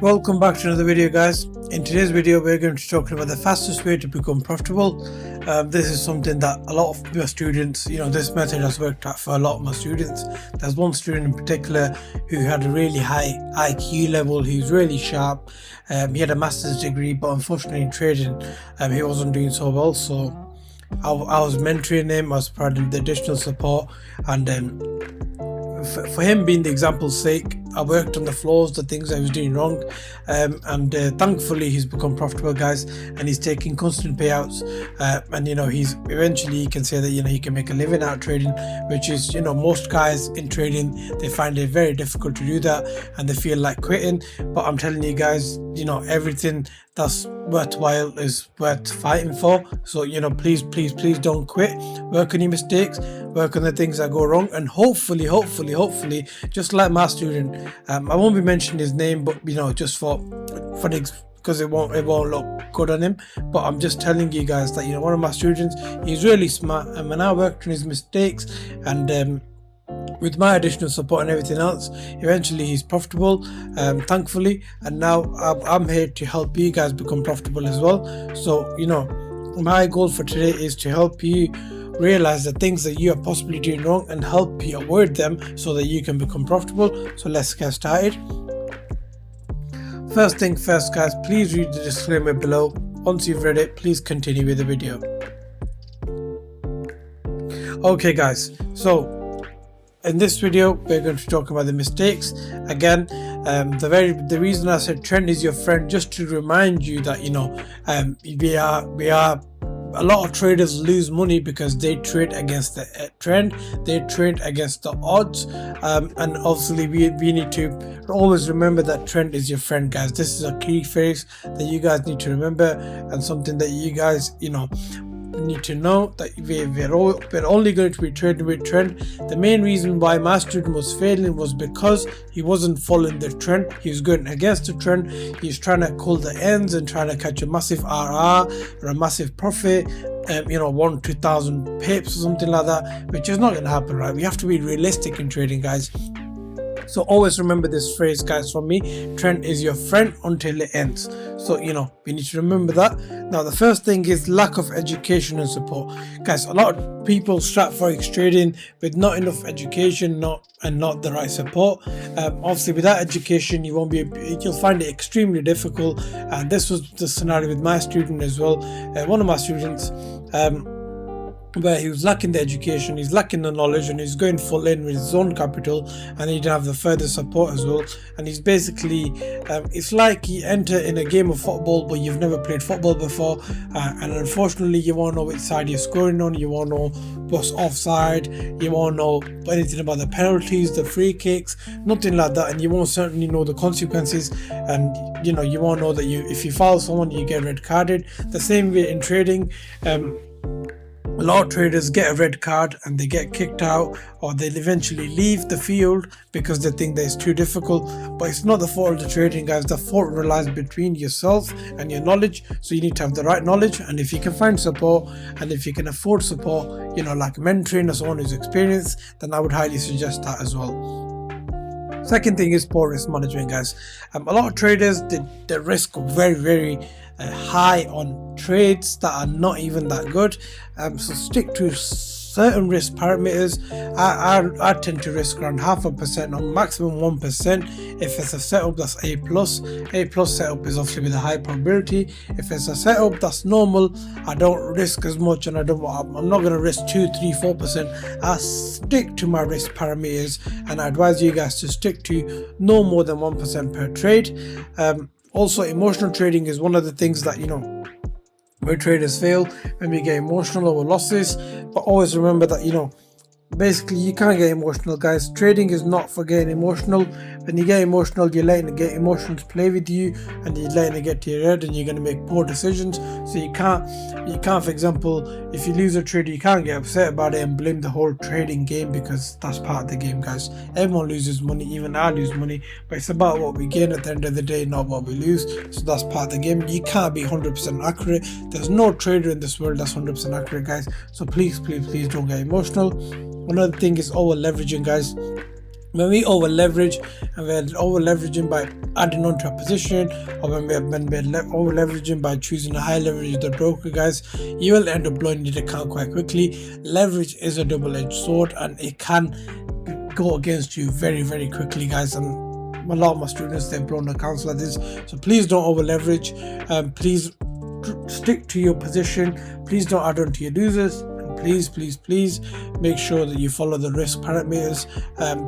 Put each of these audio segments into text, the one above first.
Welcome back to another video, guys. In today's video we're going to be talking about the fastest way to become profitable. This is something that a lot of my students, this method has worked out for a lot of my students. There's one student in particular who had a really high IQ level. He was really sharp. He had a master's degree, but unfortunately in trading he wasn't doing so well. So I was mentoring him, I was providing the additional support, and for him being the example's sake, I worked on the flaws, the things I was doing wrong, and thankfully he's become profitable, guys, and he's taking constant payouts, and he's eventually, you can say that he can make a living out trading, which is, most guys in trading, they find it very difficult to do that and they feel like quitting. But I'm telling you guys, everything that's worthwhile is worth fighting for. So please don't quit. Work on your mistakes, work on the things that go wrong, and hopefully, just like my student, I won't be mentioning his name, but just for because it won't look good on him, but I'm just telling you guys that one of my students, he's really smart, and when I worked on his mistakes and with my additional support and everything else, eventually he's profitable, thankfully, and now I'm here to help you guys become profitable as well. So my goal for today is to help you realize the things that you are possibly doing wrong and help you avoid them so that you can become profitable. So let's get started. First thing first, guys, please read the disclaimer below. Once you've read it, please continue with the video. Okay guys, so in this video we're going to talk about the mistakes again. The reason I said trend is your friend, just to remind you that we are a lot of traders lose money because they trade against the trend, they trade against the odds, and obviously we need to always remember that trend is your friend, guys. This is a key phrase that you guys need to remember, and something that you guys need to know, that we're only going to be trading with trend. The main reason why my student was failing was because he wasn't following the trend. He was going against the trend. He's trying to call the ends and trying to catch a massive RR or a massive profit, 1,000-2,000 pips or something like that, which is not going to happen, right? We have to be realistic in trading, guys. So always remember this phrase, guys, from me: trend is your friend until it ends. So we need to remember that. Now the first thing is lack of education and support, guys. A lot of people start Forex trading with not enough education, not the right support. Obviously without education you'll find it extremely difficult, and this was the scenario with my student as well. One of my students, where he was lacking the education, he's lacking the knowledge, and he's going full in with his own capital, and he didn't have the further support as well. And he's basically it's like you enter in a game of football but you've never played football before, and unfortunately you won't know which side you're scoring on, you won't know what's offside, you won't know anything about the penalties, the free kicks, nothing like that, and you won't certainly know the consequences, and you won't know that if you foul someone you get red carded. The same way in trading, a lot of traders get a red card and they get kicked out, or they'll eventually leave the field because they think that it's too difficult. But it's not the fault of the trading, guys. The fault relies between yourself and your knowledge. So you need to have the right knowledge, and if you can find support and if you can afford support, like mentoring or someone who's experienced, then I would highly suggest that as well. Second thing is poor risk management, guys. A lot of traders, they risk very high on trades that are not even that good. So stick to certain risk parameters. I tend to risk around 0.5% or maximum 1% if it's a setup that's A+. A+ setup is obviously with a high probability. If it's a setup that's normal, I don't risk as much, and I'm not going to risk 2, 3, 4%. I stick to my risk parameters, and I advise you guys to stick to no more than 1% per trade. Also, emotional trading is one of the things that where traders fail, when we get emotional over losses. But always remember that basically you can't get emotional, guys. Trading is not for getting emotional. When you get emotional, you're letting get emotions play with you, and you're letting it get to your head, and you're going to make poor decisions. So you can't, for example, if you lose a trade, you can't get upset about it and blame the whole trading game, because that's part of the game, guys. Everyone loses money, even I lose money, but it's about what we gain at the end of the day, not what we lose. So that's part of the game. You can't be 100% accurate. There's no trader in this world that's 100% accurate, guys. So please don't get emotional. Another thing is over leveraging, guys. When we over leverage, and we're over leveraging by adding on to a position, or when we're over leveraging by choosing a high leverage of the broker, guys, you will end up blowing your account quite quickly. Leverage is a double-edged sword, and it can go against you very, very quickly, guys. And a lot of my students, they've blown accounts like this. So please don't over leverage. Please stick to your position. Please don't add on to your losers. Please make sure that you follow the risk parameters,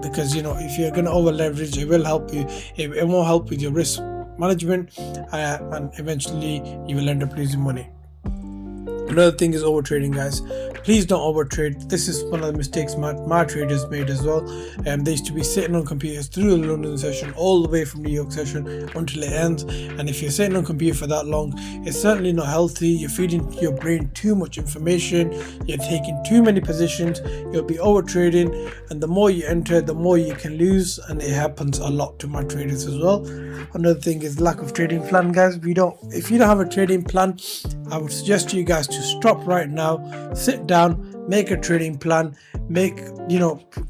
because if you're going to over leverage, it will help you, it won't help with your risk management, and eventually you will end up losing money. Another thing is over trading, guys. Please don't over trade. This is one of the mistakes my traders made as well. They used to be sitting on computers through the London session all the way from New York session until it ends. And if you're sitting on computer for that long, it's certainly not healthy. You're feeding your brain too much information. You're taking too many positions. You'll be over trading, and the more you enter, the more you can lose. And it happens a lot to my traders as well. Another thing is lack of trading plan, guys. If you don't have a trading plan, I would suggest you guys to stop right now, sit down, make a trading plan,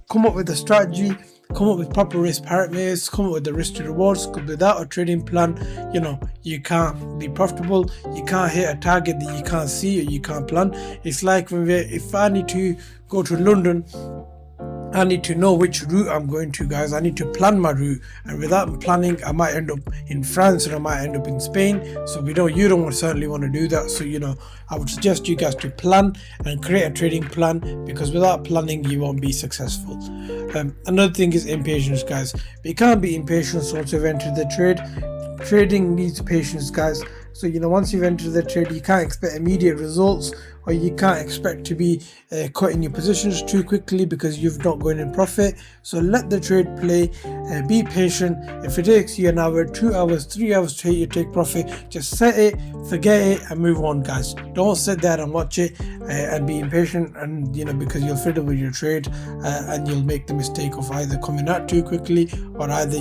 come up with a strategy, come up with proper risk parameters, come up with the risk to rewards. Because without a trading plan, you can't be profitable. You can't hit a target that you can't see or you can't plan. It's like if I need to go to London, I need to know which route I'm going to, guys. I need to plan my route, and without planning, I might end up in France or I might end up in Spain. So you don't certainly want to do that. So I would suggest you guys to plan and create a trading plan, because without planning, you won't be successful. Another thing is impatience, guys. You can't be impatient once you've entered the trade. Trading needs patience, guys. So once you've entered the trade, you can't expect immediate results, or you can't expect to be cutting your positions too quickly because you've not going in profit. So let the trade play. Be patient. If it takes you an hour, 2 hours, 3 hours to take profit, just set it, forget it, and move on, guys. Don't sit there and watch it and be impatient, and because you'll fiddle with your trade, and you'll make the mistake of either coming out too quickly, or either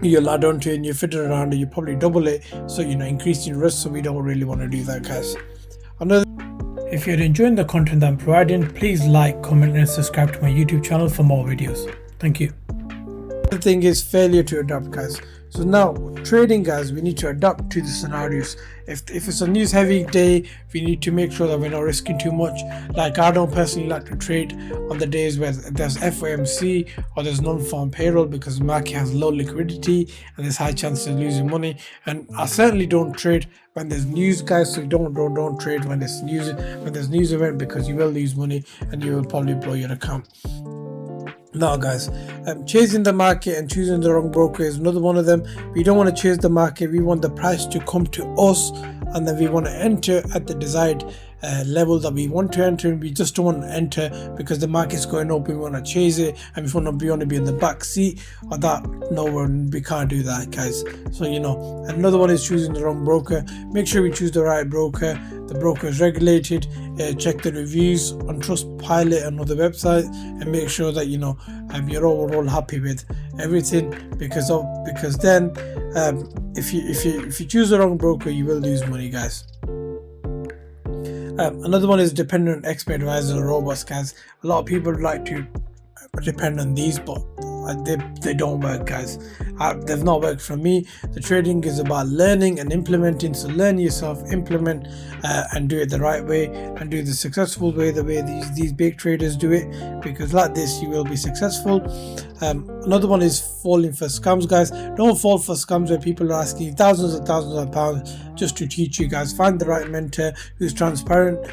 you'll add on to it and you fit it around, and you probably double it, so increasing risk. So we don't really want to do that, guys. If you're enjoying the content that I'm providing, please like, comment, and subscribe to my YouTube channel for more videos. Thank you. The thing is failure to adapt, guys. So now trading, guys, we need to adapt to the scenarios. If it's a news heavy day, we need to make sure that we're not risking too much. Like, I don't personally like to trade on the days where there's FOMC or there's non-farm payroll, because the market has low liquidity and there's high chances of losing money. And I certainly don't trade when there's news, guys. So don't trade when there's news event, because you will lose money and you will probably blow your account. Now, guys, chasing the market and choosing the wrong broker is another one of them. We don't want to chase the market. We want the price to come to us, and then we want to enter at the desired level that we want to enter. We just don't want to enter because the market's going up. We want to chase it, and we want to be in the back seat of that. No, we can't do that, guys. So another one is choosing the wrong broker. Make sure we choose the right broker. The broker is regulated. Check the reviews on Trustpilot and other websites, and make sure that you're overall happy with everything, because then if you choose the wrong broker, you will lose money, guys. Another one is dependent on expert advisors or robots, guys. A lot of people like to depend on these, but they don't work, guys. They've not worked for me. The trading is about learning and implementing. So learn yourself, implement, and do it the right way, and do the successful way, the way these big traders do it, because like this you will be successful. Another one is falling for scams, guys. Don't fall for scams where people are asking you thousands and thousands of pounds just to teach you, guys. Find the right mentor who's transparent.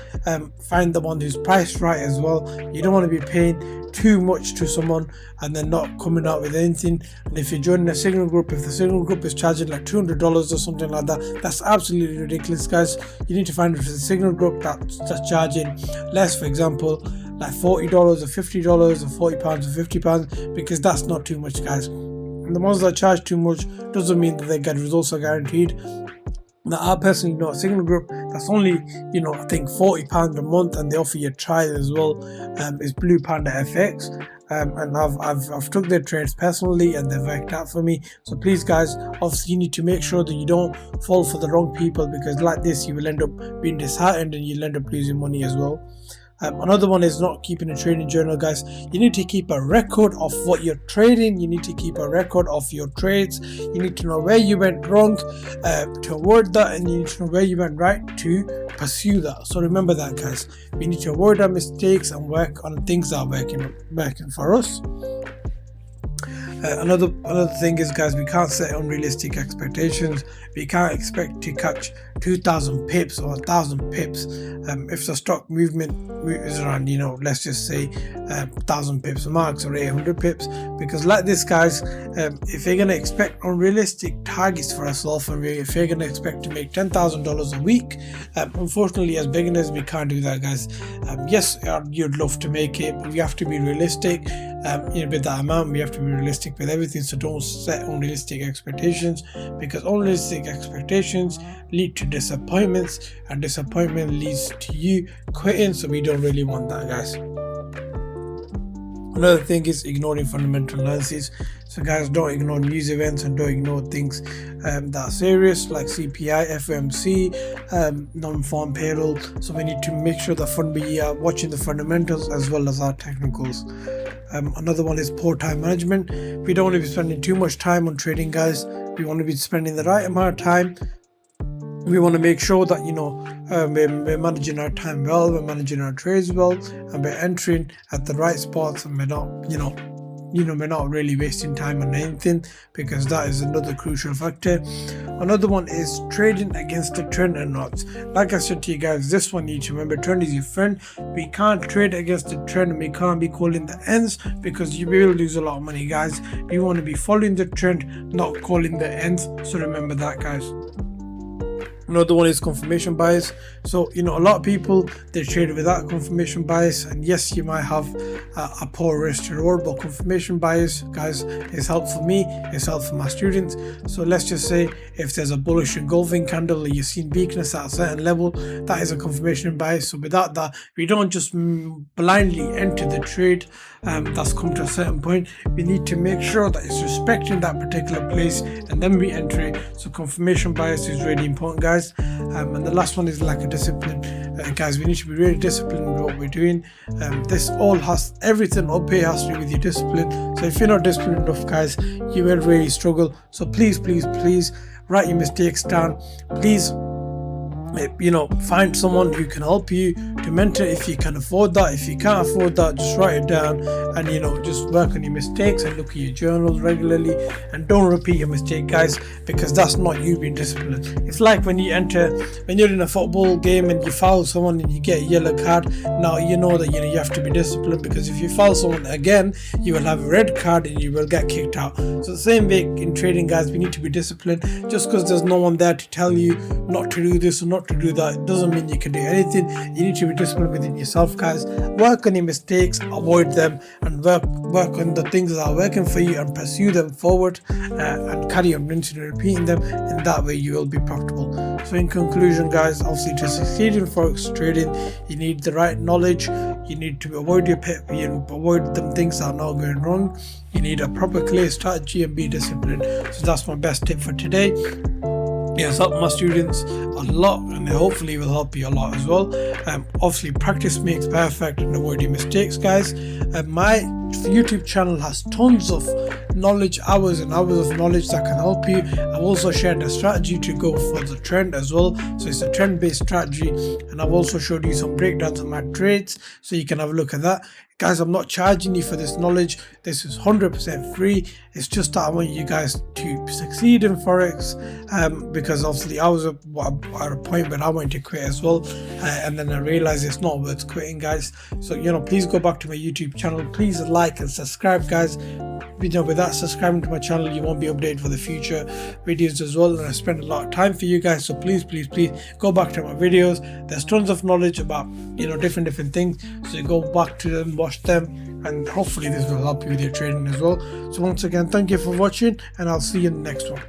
Find the one who's priced right as well. You don't want to be paying too much to someone and then not coming out with anything. And if you're joining a signal group, if the signal group is charging like $200 or something like that, that's absolutely ridiculous, guys. You need to find a signal group that's charging less, for example like $40 or $50 or £40 or £50, because that's not too much, guys. And the ones that charge too much doesn't mean that they get results are guaranteed. Now, I personally know a signal group that's only, I think £40 a month, and they offer you a trial as well. It's Blue Panda FX, and I've took their trades personally, and they've worked out for me. So please, guys, obviously you need to make sure that you don't fall for the wrong people, because like this you will end up being disheartened and you'll end up losing money as well. Another one is not keeping a trading journal, guys. You need to keep a record of what you're trading. You need to keep a record of your trades. You need to know where you went wrong to avoid that, and you need to know where you went right to pursue that. So remember that, guys. We need to avoid our mistakes and work on things that are working for us. Another thing is, guys, we can't set unrealistic expectations. We can't expect to catch 2,000 pips or 1,000 pips if the stock movement is around, let's just say 1,000 pips max or 800 pips. Because like this, guys, if you're going to expect unrealistic targets for ourselves, and if you're going to expect to make $10,000 a week, unfortunately as beginners we can't do that, guys. Yes, you'd love to make it, but we have to be realistic. With that amount, we have to be realistic with everything. So don't set unrealistic expectations, because unrealistic expectations lead to disappointments, and disappointment leads to you quitting. So we don't really want that, guys. Another thing is ignoring fundamental analysis. So guys, don't ignore news events and don't ignore things that are serious like CPI, FOMC, non-farm payroll. So we need to make sure that we are watching the fundamentals as well as our technicals. Another one is poor time management. We don't want to be spending too much time on trading, guys. We want to be spending the right amount of time. We want to make sure that we're managing our time well, we're managing our trades well, and we're entering at the right spots, and we're not we're not really wasting time on anything, because that is another crucial factor. Another one is trading against the trend and not. Like I said to you guys, this one you need to remember, trend is your friend. We can't trade against the trend, and we can't be calling the ends, because you will lose a lot of money, guys. We want to be following the trend, not calling the ends. So remember that, guys. Another one is confirmation bias. So a lot of people, they trade without confirmation bias, and yes, you might have a poor risk to reward, but confirmation bias, guys, is helpful for me, it's helpful for my students. So let's just say if there's a bullish engulfing candle, or you've seen weakness at a certain level, that is a confirmation bias. So without that, we don't just blindly enter the trade that's come to a certain point. We need to make sure that it's respecting that particular place, and then we enter it. So confirmation bias is really important, guys. And the last one is lack of discipline. Guys, we need to be really disciplined with what we're doing. Everything up here has to do with your discipline. So if you're not disciplined enough, guys, you will really struggle. So please write your mistakes down. Please find someone who can help you to mentor if you can afford that. If you can't afford that, just write it down, and just work on your mistakes and look at your journals regularly, and don't repeat your mistake, guys, because that's not you being disciplined. It's like when you're in a football game and you foul someone and you get a yellow card. Now you know that you have to be disciplined, because if you foul someone again, you will have a red card and you will get kicked out. So the same way in trading, guys, we need to be disciplined. Just because there's no one there to tell you not to do this or not to do that, it doesn't mean you can do anything. You need to be disciplined within yourself, guys. Work on your mistakes, avoid them, and work on the things that are working for you, and pursue them forward, and carry on rinsing and repeating them, and that way you will be profitable. So in conclusion, guys, obviously to succeed in forex trading, you need the right knowledge. You need to avoid avoid them things that are not going wrong. You need a proper clear strategy and be disciplined. So that's my best tip for today. It has helped my students a lot, and hopefully will help you a lot as well. Obviously practice makes perfect, and avoiding mistakes, guys. My YouTube channel has tons of knowledge, hours and hours of knowledge that can help you. I've also shared a strategy to go for the trend as well, so it's a trend based strategy, and I've also showed you some breakdowns of my trades, so you can have a look at that. Guys, I'm not charging you for this knowledge. This is 100% free. It's just that I want you guys to succeed in forex, because obviously I was at a point where I wanted to quit as well, and then I realized it's not worth quitting, guys. So please go back to my YouTube channel. Please like and subscribe, guys. Without subscribing to my channel, you won't be updated for the future videos as well, and I spend a lot of time for you guys. So please go back to my videos. There's tons of knowledge about different things, so you go back to them, watch them, and hopefully this will help you with your trading as well. So once again, thank you for watching, and I'll see you in the next one.